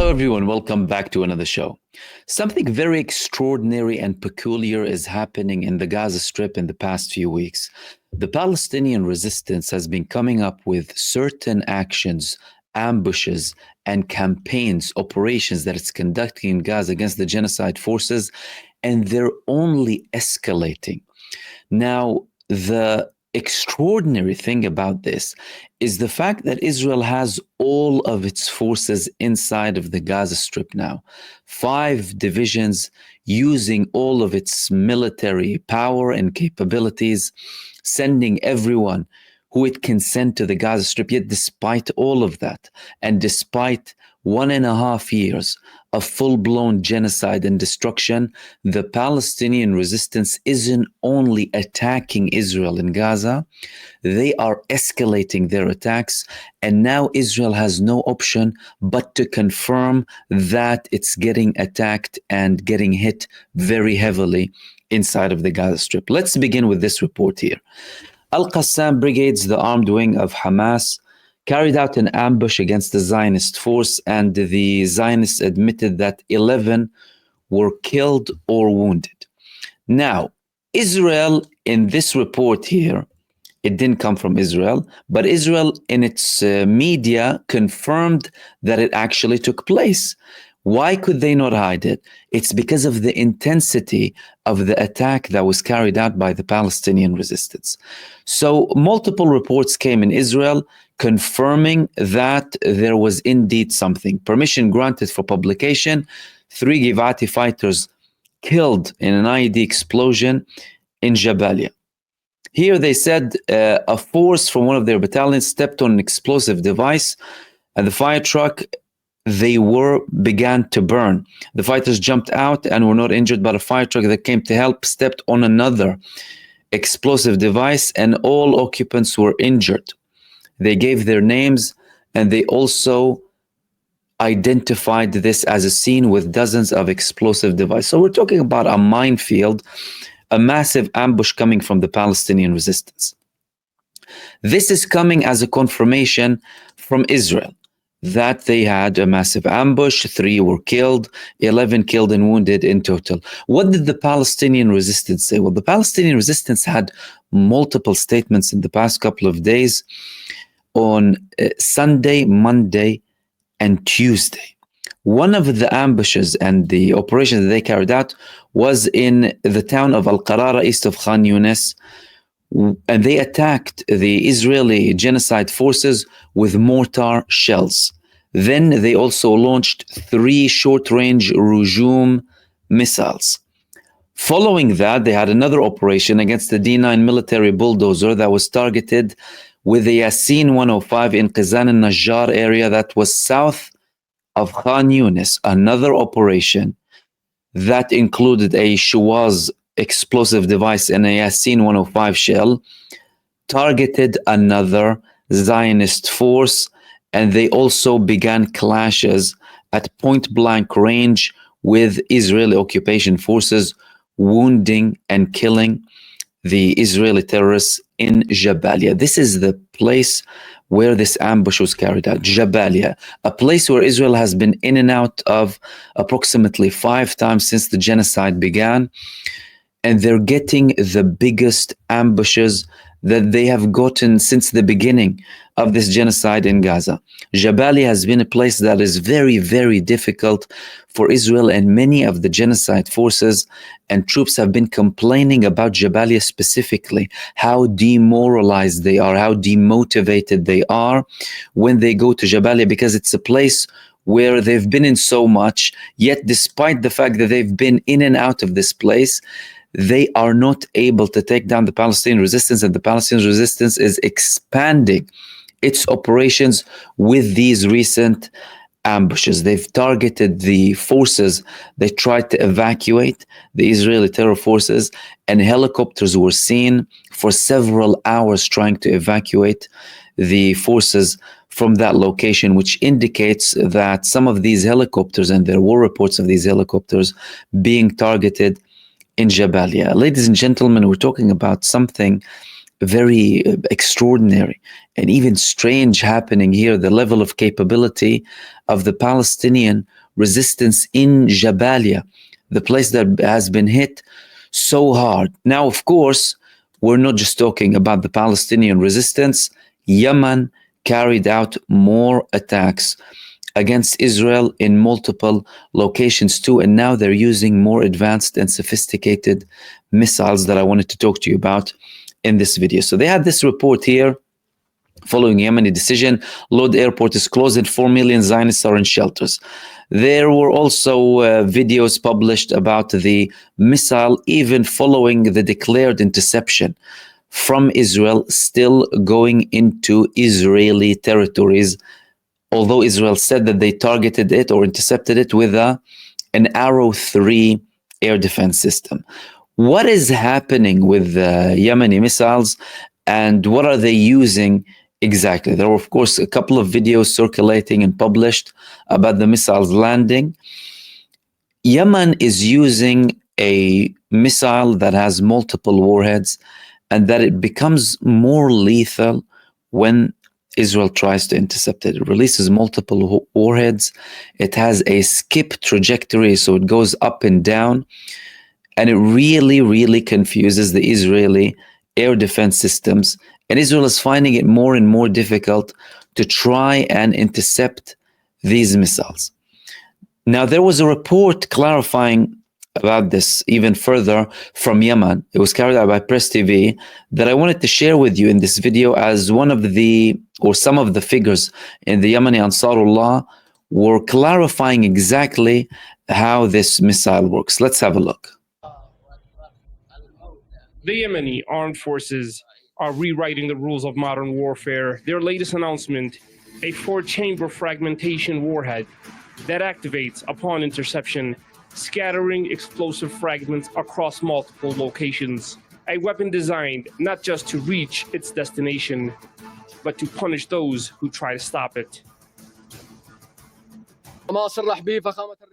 Hello, everyone. Welcome back to another show. Something very extraordinary and peculiar is happening in the Gaza Strip in the past few weeks. The Palestinian resistance has been coming up with certain actions, ambushes, and campaigns, operations that it's conducting in Gaza against the genocide forces, and they're only escalating. Now, the extraordinary thing about this is the fact that Israel has all of its forces inside of the Gaza Strip now. 5 divisions using all of its military power and capabilities, sending everyone who it can send to the Gaza Strip. Yet despite all of that, and despite 1.5 years of full-blown genocide and destruction, the Palestinian resistance isn't only attacking Israel in Gaza, they are escalating their attacks, and now Israel has no option but to confirm that it's getting attacked and getting hit very heavily inside of the Gaza Strip. Let's begin with this report here. Al-Qassam Brigades, the armed wing of Hamas, carried out an ambush against the Zionist force, and the Zionists admitted that 11 were killed or wounded. Now, Israel, in this report here, it didn't come from Israel, but Israel in its media confirmed that it actually took place. Why could they not hide it? It's because of the intensity of the attack that was carried out by the Palestinian resistance. So multiple reports came in Israel confirming that there was indeed something. Permission granted for publication. 3 Givati fighters killed in an IED explosion in Jabalia. Here they said a force from one of their battalions stepped on an explosive device, and the fire truck began to burn. The fighters jumped out and were not injured, but a fire truck that came to help stepped on another explosive device, and all occupants were injured. They gave their names, and they also identified this as a scene with dozens of explosive devices. So we're talking about a minefield, a massive ambush coming from the Palestinian resistance. This is coming as a confirmation from Israel that they had a massive ambush. 3 were killed, 11 killed and wounded in total. What did the Palestinian resistance say? Well, the Palestinian resistance had multiple statements in the past couple of days on Sunday, Monday, and Tuesday. One of the ambushes and the operations that they carried out was in the town of Al-Qarara, east of Khan Yunis, and they attacked the Israeli genocide forces with mortar shells. Then they also launched 3 short-range Rujum missiles. Following that, they had another operation against the D9 military bulldozer that was targeted with the Yasin 105 in Qizan al-Najjar area that was south of Khan Yunis. Another operation that included a Shuwaz explosive device and a Yasin 105 shell targeted another Zionist force, and they also began clashes at point-blank range with Israeli occupation forces, wounding and killing the Israeli terrorists in Jabalia. This is the place where this ambush was carried out, Jabalia, a place where Israel has been in and out of approximately 5 times since the genocide began. And they're getting the biggest ambushes that they have gotten since the beginning of this genocide in Gaza. Jabalia has been a place that is very, very difficult for Israel, and many of the genocide forces and troops have been complaining about Jabalia specifically, how demoralized they are, how demotivated they are when they go to Jabalia, because it's a place where they've been in so much, yet despite the fact that they've been in and out of this place, they are not able to take down the Palestinian resistance, and the Palestinian resistance is expanding its operations with these recent ambushes. They've targeted the forces. They tried to evacuate the Israeli terror forces, and helicopters were seen for several hours trying to evacuate the forces from that location, which indicates that some of these helicopters, and there were reports of these helicopters being targeted in Jabalia. Ladies and gentlemen, we're talking about something very extraordinary and even strange happening here, the level of capability of the Palestinian resistance in Jabalia, the place that has been hit so hard. Now, of course, we're not just talking about the Palestinian resistance. Yemen carried out more attacks against Israel in multiple locations too, and now they're using more advanced and sophisticated missiles that I wanted to talk to you about in this video. So they had this report here. Following Yemeni decision, Lod airport is closed and 4 million Zionists are in shelters. There were also videos published about the missile, even following the declared interception from Israel, still going into Israeli territories, although Israel said that they targeted it or intercepted it with an Arrow 3 air defense system. What is happening with Yemeni missiles, and what are they using exactly? There were, of course, a couple of videos circulating and published about the missiles landing. Yemen is using a missile that has multiple warheads, and that it becomes more lethal when Israel tries to intercept it. It releases multiple warheads. It has a skip trajectory, so it goes up and down. And it really, really confuses the Israeli air defense systems. And Israel is finding it more and more difficult to try and intercept these missiles. Now, there was a report clarifying about this even further from Yemen. It was carried out by Press TV that I wanted to share with you in this video, as one of the, or some of the figures in the Yemeni Ansarullah were clarifying exactly how this missile works. Let's have a look. The Yemeni armed forces are rewriting the rules of modern warfare. Their latest announcement, a 4-chamber fragmentation warhead that activates upon interception, scattering explosive fragments across multiple locations. A weapon designed not just to reach its destination, but to punish those who try to stop it.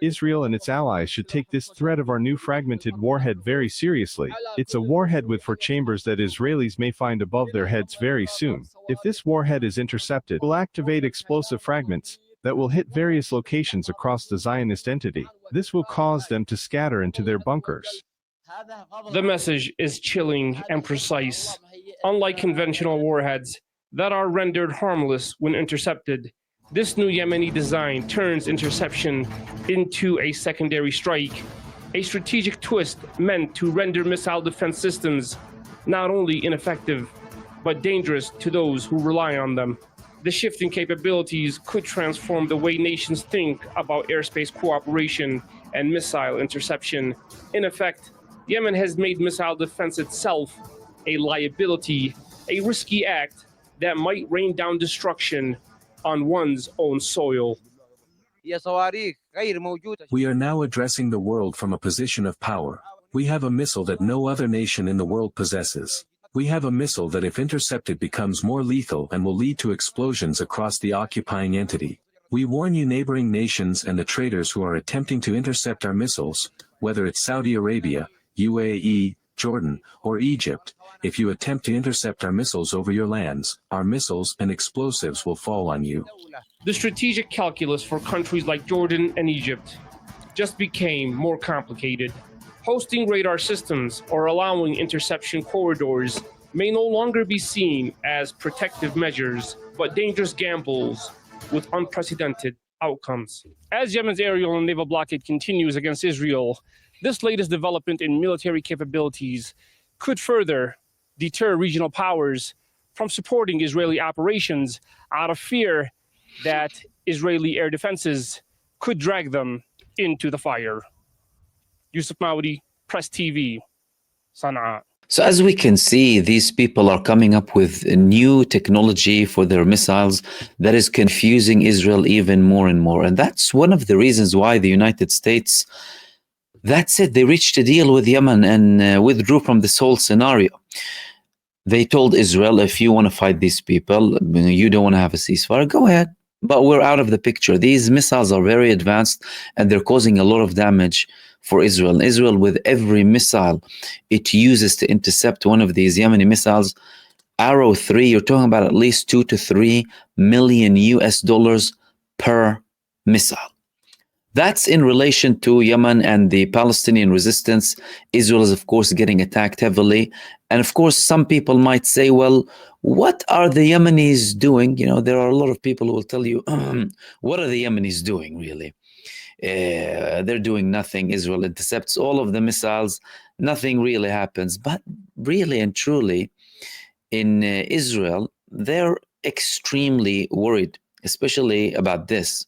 Israel and its allies should take this threat of our new fragmented warhead very seriously. It's a warhead with 4 chambers that Israelis may find above their heads very soon. If this warhead is intercepted, it will activate explosive fragments that will hit various locations across the Zionist entity. This will cause them to scatter into their bunkers. The message is chilling and precise. Unlike conventional warheads that are rendered harmless when intercepted, this new Yemeni design turns interception into a secondary strike, a strategic twist meant to render missile defense systems not only ineffective, but dangerous to those who rely on them. The shift in capabilities could transform the way nations think about airspace cooperation and missile interception. In effect, Yemen has made missile defense itself a liability, a risky act that might rain down destruction on one's own soil. We are now addressing the world from a position of power. We have a missile that no other nation in the world possesses. We have a missile that, if intercepted, becomes more lethal and will lead to explosions across the occupying entity. We warn you, neighboring nations and the traitors who are attempting to intercept our missiles, whether it's Saudi Arabia, UAE, Jordan, or Egypt. If you attempt to intercept our missiles over your lands, our missiles and explosives will fall on you. The strategic calculus for countries like Jordan and Egypt just became more complicated. Hosting radar systems or allowing interception corridors may no longer be seen as protective measures, but dangerous gambles with unprecedented outcomes. As Yemen's aerial and naval blockade continues against Israel, this latest development in military capabilities could further deter regional powers from supporting Israeli operations out of fear that Israeli air defenses could drag them into the fire. Yusuf MahmoodOD, Press TV, Sana'a. So as we can see, these people are coming up with a new technology for their missiles that is confusing Israel even more and more. And that's one of the reasons why the United States, that's it, they reached a deal with Yemen and withdrew from this whole scenario. They told Israel, if you want to fight these people, you don't want to have a ceasefire, go ahead. But we're out of the picture. These missiles are very advanced and they're causing a lot of damage for Israel. Israel, with every missile it uses to intercept one of these Yemeni missiles, Arrow 3, you're talking about at least 2 to 3 million US dollars per missile. That's in relation to Yemen and the Palestinian resistance. Israel is, of course, getting attacked heavily. And of course, some people might say, well, what are the Yemenis doing? You know, there are a lot of people who will tell you, what are the Yemenis doing, really? They're doing nothing. Israel intercepts all of the missiles. Nothing really happens. But really and truly, in Israel, they're extremely worried, especially about this.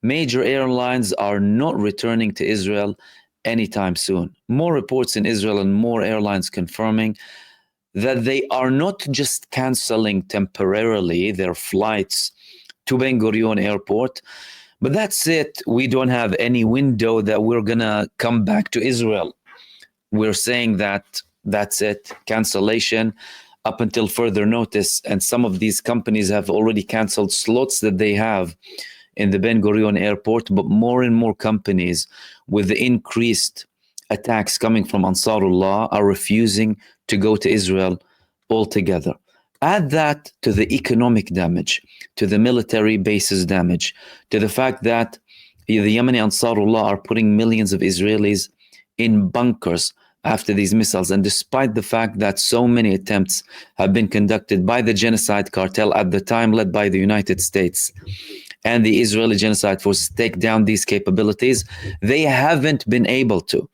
Major airlines are not returning to Israel anytime soon. More reports in Israel and more airlines confirming that they are not just canceling temporarily their flights to Ben Gurion Airport, but that's it. We don't have any window that we're going to come back to Israel. We're saying that that's it, cancellation up until further notice. And some of these companies have already canceled slots that they have in the Ben Gurion Airport, but more and more companies with the increased attacks coming from Ansarullah are refusing to go to Israel altogether. Add that to the economic damage, to the military bases damage, to the fact that the Yemeni Ansarullah are putting millions of Israelis in bunkers after these missiles. And despite the fact that so many attempts have been conducted by the genocide cartel at the time led by the United States and the Israeli genocide forces to take down these capabilities, they haven't been able to.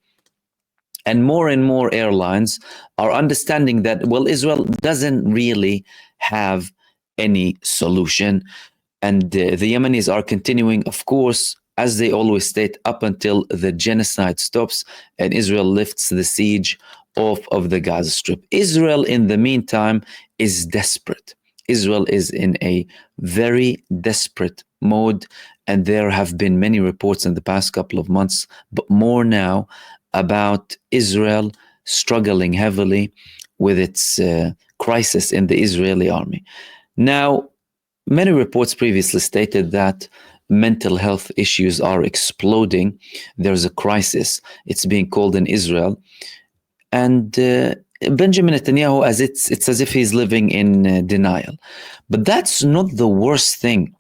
And more airlines are understanding that, well, Israel doesn't really have any solution. And the Yemenis are continuing, of course, as they always state, up until the genocide stops and Israel lifts the siege off of the Gaza Strip. Israel, in the meantime, is desperate. Israel is in a very desperate mode, and there have been many reports in the past couple of months, but more now, about Israel struggling heavily with its crisis in the Israeli army. Now, many reports previously stated that mental health issues are exploding. There's a crisis. It's being called in Israel. And Benjamin Netanyahu, it's as if he's living in denial. But that's not the worst thing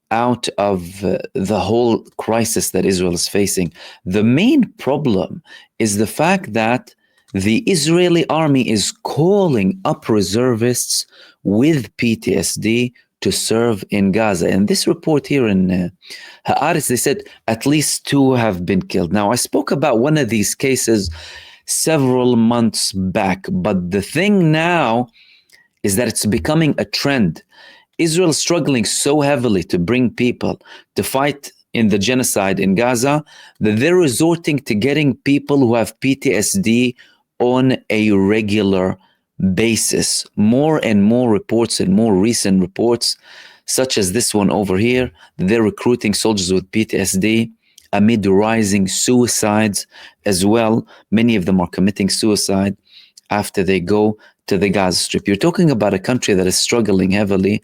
out of the whole crisis that Israel is facing. The main problem is the fact that the Israeli army is calling up reservists with PTSD to serve in Gaza. And this report here in Haaretz, they said at least 2 have been killed. Now, I spoke about one of these cases several months back, but the thing now is that it's becoming a trend. Israel is struggling so heavily to bring people to fight in the genocide in Gaza that they're resorting to getting people who have PTSD on a regular basis. More and more reports and more recent reports, such as this one over here, they're recruiting soldiers with PTSD amid rising suicides as well. Many of them are committing suicide after they go to the Gaza Strip. You're talking about a country that is struggling heavily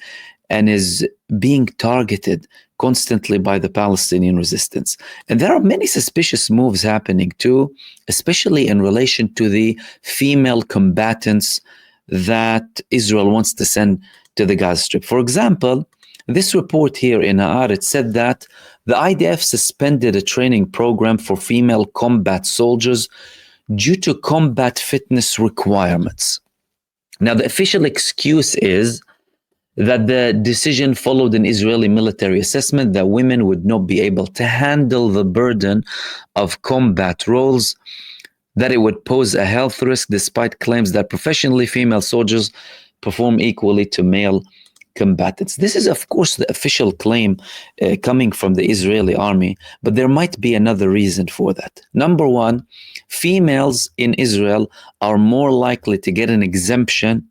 and is being targeted constantly by the Palestinian resistance. And there are many suspicious moves happening too, especially in relation to the female combatants that Israel wants to send to the Gaza Strip. For example, this report here in Haaretz said that the IDF suspended a training program for female combat soldiers due to combat fitness requirements. Now, the official excuse is that the decision followed an Israeli military assessment that women would not be able to handle the burden of combat roles, that it would pose a health risk despite claims that professionally female soldiers perform equally to male combatants. This is, of course, the official claim coming from the Israeli army, but there might be another reason for that. Number one, females in Israel are more likely to get an exemption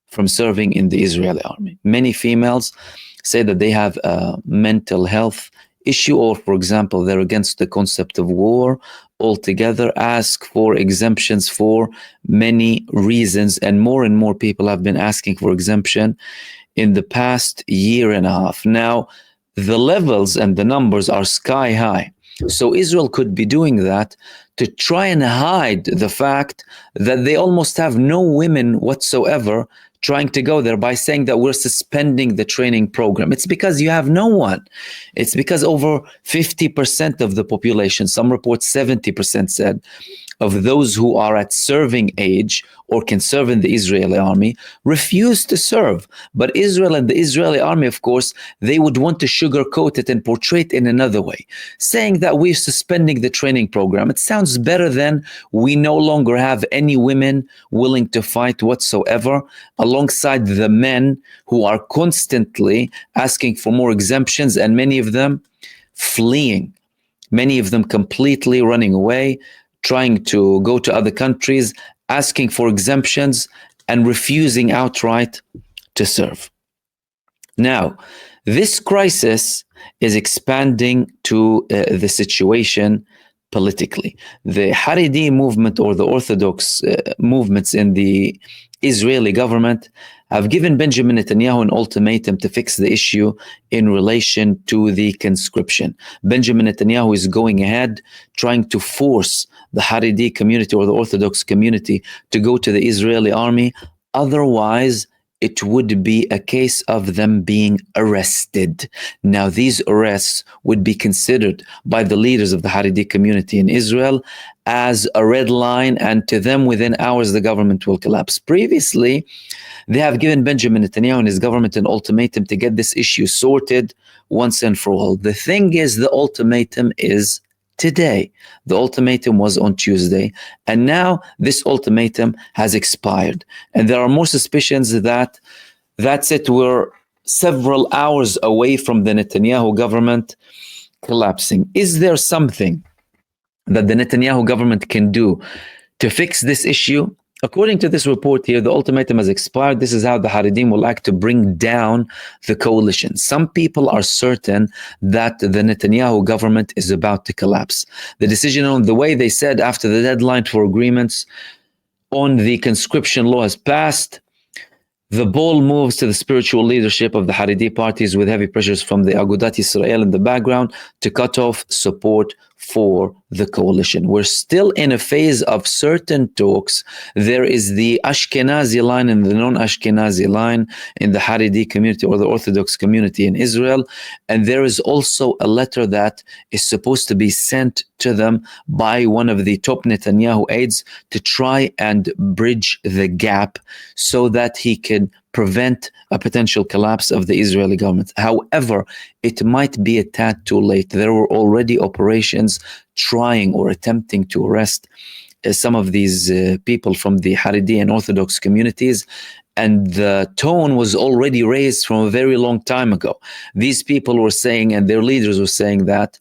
from serving in the Israeli army. Many females say that they have a mental health issue, or, for example, they're against the concept of war altogether, ask for exemptions for many reasons, and more people have been asking for exemption in the past year and a half. Now, the levels and the numbers are sky high. So Israel could be doing that to try and hide the fact that they almost have no women whatsoever trying to go there by saying that we're suspending the training program. It's because you have no one. It's because over 50% of the population, some reports 70% said, of those who are at serving age or can serve in the Israeli army refuse to serve. But Israel and the Israeli army, of course, they would want to sugarcoat it and portray it in another way, saying that we're suspending the training program. It sounds better than we no longer have any women willing to fight whatsoever, alongside the men who are constantly asking for more exemptions, and many of them fleeing, many of them completely running away, trying to go to other countries, asking for exemptions, and refusing outright to serve. Now, this crisis is expanding to the situation politically. The Haredi movement, or the Orthodox movements in the Israeli government, have given Benjamin Netanyahu an ultimatum to fix the issue in relation to the conscription. Benjamin Netanyahu is going ahead trying to force the Haredi community, or the Orthodox community, to go to the Israeli army. Otherwise, it would be a case of them being arrested. Now, these arrests would be considered by the leaders of the Haredi community in Israel as a red line, and to them, within hours, the government will collapse. Previously, they have given Benjamin Netanyahu and his government an ultimatum to get this issue sorted once and for all. The thing is, the ultimatum is today. The ultimatum was on Tuesday, and now this ultimatum has expired. And there are more suspicions that that's it. We're several hours away from the Netanyahu government collapsing. Is there something that the Netanyahu government can do to fix this issue? According to this report here, the ultimatum has expired. This is how the Haredim will act to bring down the coalition. Some people are certain that the Netanyahu government is about to collapse. The decision on the way, they said, after the deadline for agreements on the conscription law has passed, the ball moves to the spiritual leadership of the Haredi parties, with heavy pressures from the Agudat Israel in the background to cut off support for the coalition. We're still in a phase of certain talks. There is the Ashkenazi line and the non-Ashkenazi line in the Haredi community, or the Orthodox community in Israel. And there is also a letter that is supposed to be sent to them by one of the top Netanyahu aides to try and bridge the gap so that he can prevent a potential collapse of the Israeli government. However, it might be a tad too late. There were already operations trying or attempting to arrest some of these people from the Haredi and Orthodox communities, and the tone was already raised from a very long time ago. These people were saying, and their leaders were saying, that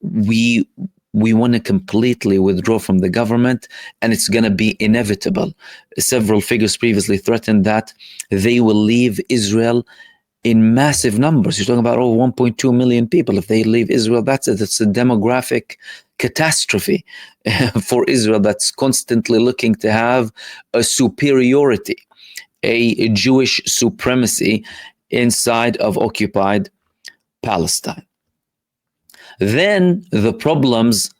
we want to completely withdraw from the government, and it's going to be inevitable. Several figures previously threatened that they will leave Israel in massive numbers. You're talking about over 1.2 million people. If they leave Israel, that's a demographic catastrophe for Israel, that's constantly looking to have a superiority, a Jewish supremacy inside of occupied Palestine. Then the problems,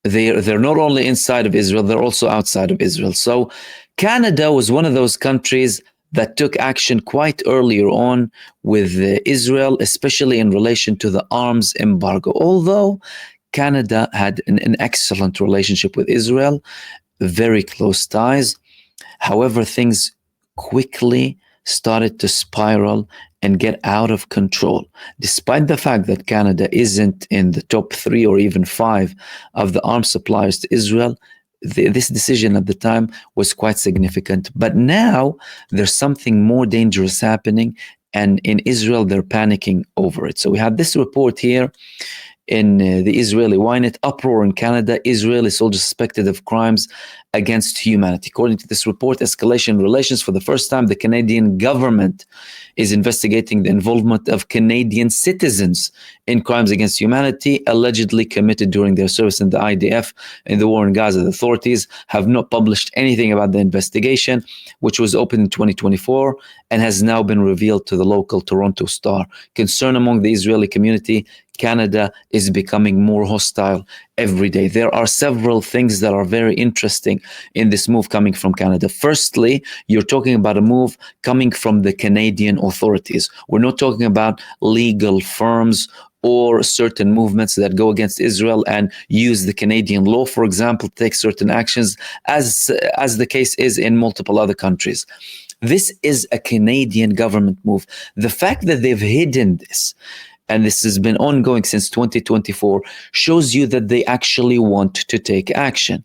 they're not only inside of Israel, they're also outside of Israel. So Canada was one of those countries that took action quite earlier on with Israel, especially in relation to the arms embargo. Although Canada had an excellent relationship with Israel, very close ties. However, things quickly started to spiral and get out of control. Despite the fact that Canada isn't in the top 3 or even 5 of the arms suppliers to Israel, this decision at the time was quite significant. But now there's something more dangerous happening, and in Israel they're panicking over it. So we had this report here in the Israeli Ynet: uproar in Canada, Israeli soldiers suspected of crimes against humanity. According to this report, Escalation relations, for the first time, the Canadian government is investigating the involvement of Canadian citizens in crimes against humanity allegedly committed during their service in the IDF in the war in Gaza. The authorities have not published anything about the investigation, which was opened in 2024 and has now been revealed to the local Toronto Star. Concern among the Israeli community Canada is becoming more hostile every day. There are several things that are very interesting in this move coming from Canada. Firstly, you're talking about a move coming from the Canadian authorities. We're not talking about legal firms or certain movements that go against Israel and use the Canadian law, for example, to take certain actions, as the case is in multiple other countries. This is a Canadian government move. The fact that they've hidden this, and this has been ongoing since 2024, shows you that they actually want to take action.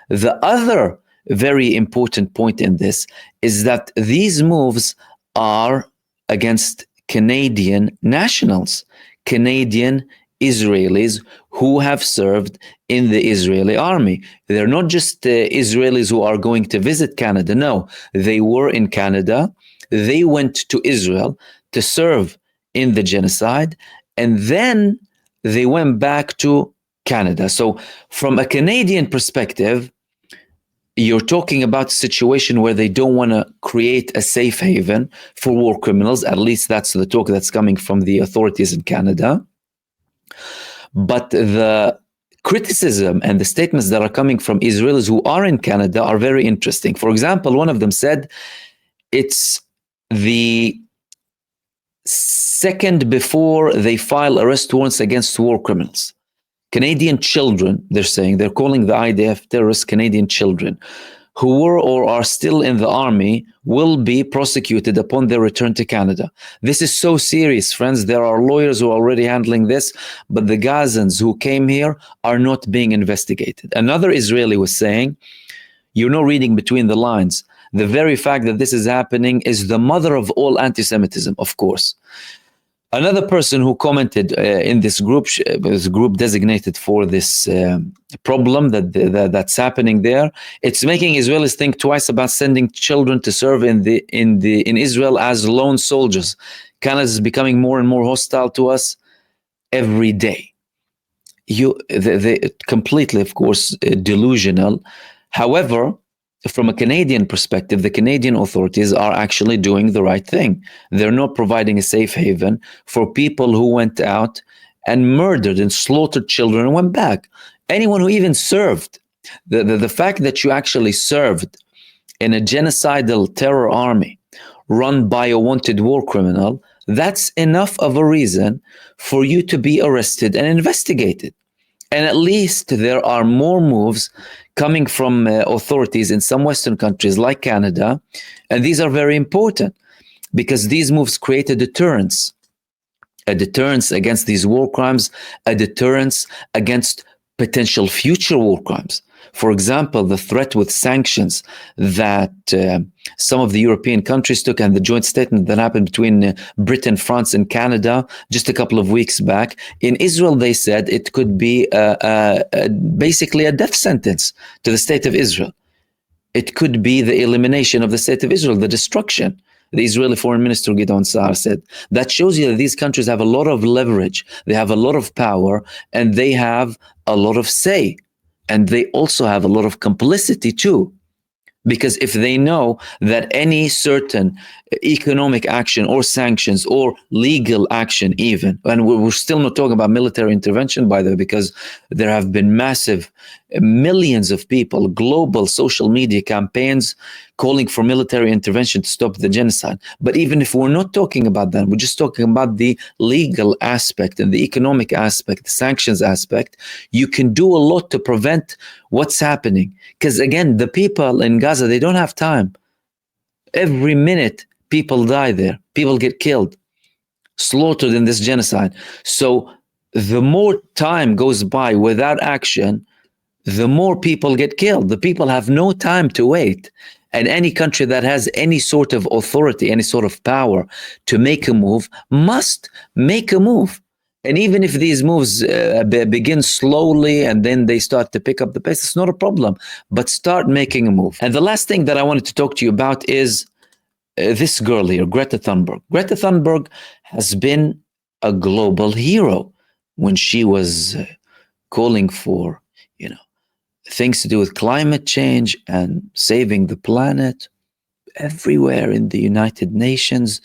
The other very important point in this is that these moves are against Canadian nationals, Canadian Israelis who have served in the Israeli army. They're not just Israelis who are going to visit Canada. No, they were in Canada. They went to Israel to serve in the genocide, and then they went back to Canada. So from a Canadian perspective, you're talking about a situation where they don't want to create a safe haven for war criminals. At least that's the talk that's coming from the authorities in Canada. But the criticism and the statements that are coming from Israelis who are in Canada are very interesting. For example, one of them said it's the second before they file arrest warrants against war criminals. Canadian children, they're saying, they're calling the IDF terrorists Canadian children, who were or are still in the army will be prosecuted upon their return to Canada. This is so serious, friends. There are lawyers who are already handling this, but the Gazans who came here are not being investigated. Another Israeli was saying, you're not reading between the lines. The very fact that this is happening is the mother of all anti-Semitism, of course. Another person who commented in this group designated for this problem that's happening there, it's making Israelis think twice about sending children to serve in Israel as lone soldiers. Canada is becoming more and more hostile to us every day. They completely, of course, delusional. However, from a Canadian perspective, the Canadian authorities are actually doing the right thing. They're not providing a safe haven for people who went out and murdered and slaughtered children and went back. Anyone who even served, the fact that you actually served in a genocidal terror army run by a wanted war criminal, that's enough of a reason for you to be arrested and investigated. And at least there are more moves coming from authorities in some Western countries like Canada. And these are very important because these moves create a deterrence against these war crimes, a deterrence against potential future war crimes. For example, the threat with sanctions that some of the European countries took, and the joint statement that happened between Britain, France, and Canada just a couple of weeks back. In Israel, they said it could be basically a death sentence to the state of Israel. It could be the elimination of the state of Israel, the destruction. The Israeli Foreign Minister Gideon Saar said. That shows you that these countries have a lot of leverage, they have a lot of power, and they have a lot of say. And they also have a lot of complicity too. Because if they know that any certain economic action or sanctions or legal action even, and we're still not talking about military intervention, by the way, because there have been massive millions of people, global social media campaigns calling for military intervention to stop the genocide. But even if we're not talking about that, we're just talking about the legal aspect and the economic aspect, the sanctions aspect, you can do a lot to prevent what's happening. Because again, the people in Gaza, they don't have time. Every minute, people die there. People get killed, slaughtered in this genocide. So the more time goes by without action, the more people get killed. The people have no time to wait. And any country that has any sort of authority, any sort of power to make a move must make a move. And even if these moves begin slowly and then they start to pick up the pace, it's not a problem, but start making a move. And the last thing that I wanted to talk to you about is this girl here, Greta Thunberg. Greta Thunberg has been a global hero when she was calling for, things to do with climate change and saving the planet. Everywhere in the United Nations,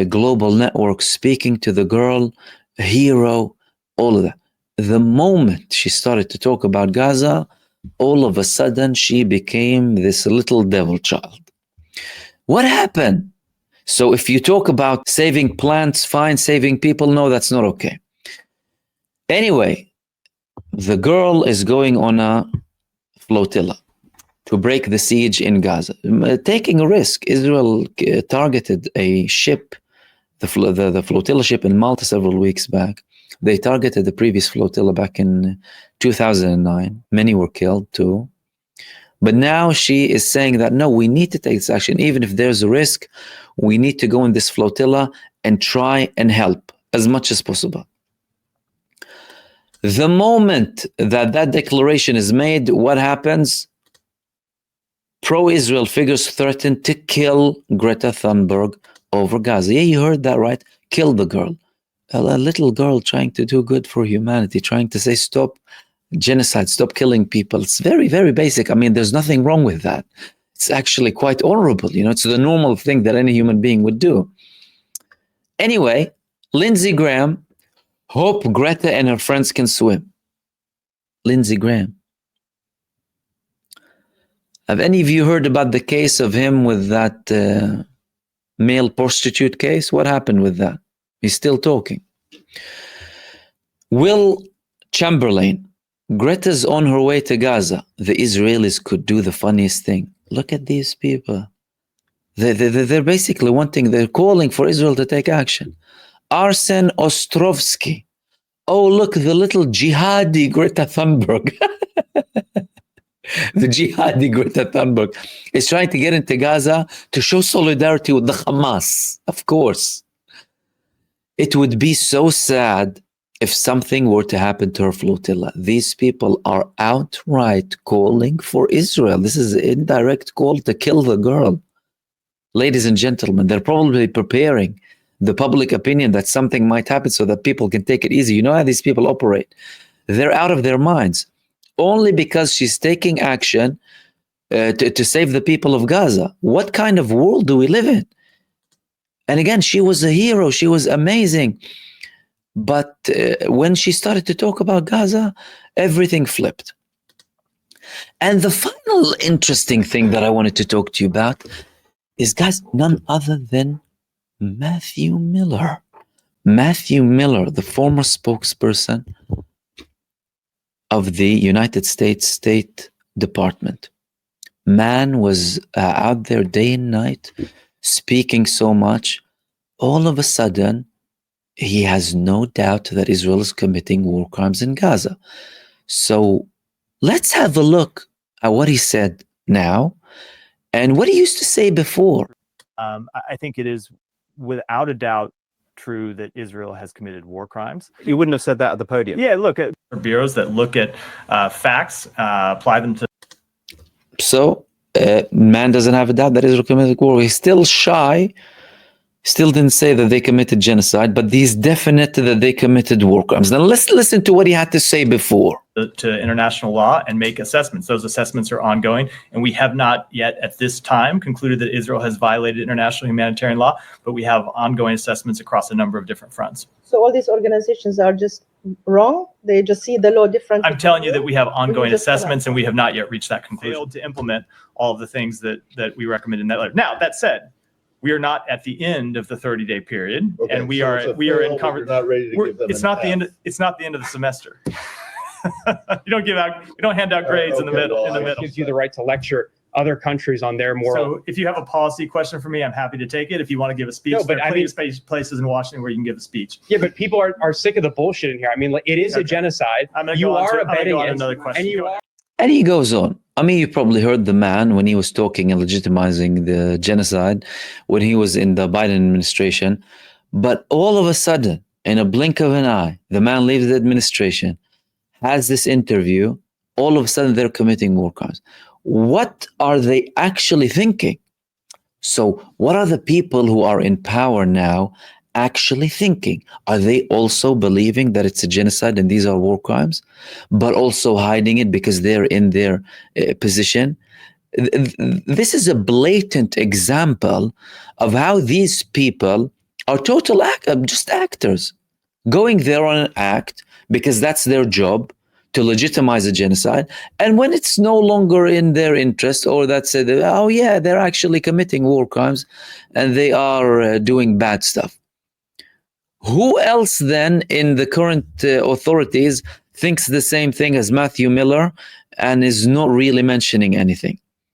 global networks speaking to the girl, a hero, all of that. The moment she started to talk about Gaza, all of a sudden she became this little devil child. What happened? So if you talk about saving plants, fine, saving people, no, that's not okay. Anyway, the girl is going on a flotilla to break the siege in Gaza, taking a risk. Israel targeted a ship, the flotilla ship in Malta several weeks back. They targeted the previous flotilla back in 2009. Many were killed too. But now she is saying that, no, we need to take this action. Even if there's a risk, we need to go in this flotilla and try and help as much as possible. The moment that that declaration is made, what happens? Pro-Israel figures threaten to kill Greta Thunberg over Gaza. Yeah, you heard that right. Kill the girl. A little girl trying to do good for humanity, trying to say stop genocide, stop killing people. It's very, very basic. I mean, there's nothing wrong with that. It's actually quite honorable. You know, it's the normal thing that any human being would do. Anyway, Lindsey Graham, hope Greta and her friends can swim. Lindsey Graham. Have any of you heard about the case of him with that male prostitute case? What happened with that? He's still talking. Will Chamberlain, Greta's on her way to Gaza. The Israelis could do the funniest thing. Look at these people. They're basically they're calling for Israel to take action. Arsen Ostrovsky. Oh, look, the little jihadi Greta Thunberg. The jihadi Greta Thunberg is trying to get into Gaza to show solidarity with the Hamas. Of course. It would be so sad if something were to happen to her flotilla. These people are outright calling for Israel. This is an indirect call to kill the girl. Ladies and gentlemen, they're probably preparing the public opinion that something might happen so that people can take it easy. You know how these people operate. They're out of their minds. Only because she's taking action to save the people of Gaza. What kind of world do we live in? And again, she was a hero. She was amazing. But when she started to talk about Gaza, everything flipped. And the final interesting thing that I wanted to talk to you about is, guys, none other than Matthew Miller. Matthew Miller, the former spokesperson of the United States State Department. Man was out there day and night, speaking so much. All of a sudden, he has no doubt that Israel is committing war crimes in Gaza. So let's have a look at what he said now and what he used to say before. I think it is without a doubt true that Israel has committed war crimes. You wouldn't have said that at the podium. Yeah, look at bureaus that look at facts, apply them to. So man doesn't have a doubt that Israel committed war. He's still shy. Still didn't say that they committed genocide, but he's definite that they committed war crimes. Now let's listen to what he had to say before. To international law and make assessments. Those assessments are ongoing, and we have not yet at this time concluded that Israel has violated international humanitarian law, but we have ongoing assessments across a number of different fronts. So all these organizations are just wrong? They just see the law differently? I'm telling you that we have ongoing assessments, and we have not yet reached that conclusion. Failed to implement all of the things that we recommend in that letter. Now, that said, we are not at the end of the 30-day period, okay, and we so are in conversation. Not ready to give them it's not the end. It's not the end of the semester. You don't hand out grades in the middle. It gives you the right to lecture other countries on their moral. So if you have a policy question for me, I'm happy to take it. If you want to give a speech, no, but there are plenty of places in Washington where you can give a speech. Yeah, but people are sick of the bullshit in here. I mean, it is a genocide. You are abetting it. Another question. And he goes on. I mean, you probably heard the man when he was talking and legitimizing the genocide when he was in the Biden administration. But all of a sudden, in a blink of an eye, the man leaves the administration, has this interview. All of a sudden, they're committing war crimes. What are they actually thinking? So what are the people who are in power now actually thinking? Are they also believing that it's a genocide and these are war crimes, but also hiding it because they're in their position? This is a blatant example of how these people are just actors. going there on an act because that's their job to legitimize a genocide. And when it's no longer in their interest, or that's oh yeah, they're actually committing war crimes and they are doing bad stuff. Who else then in the current authorities thinks the same thing as Matthew Miller and is not really mentioning anything?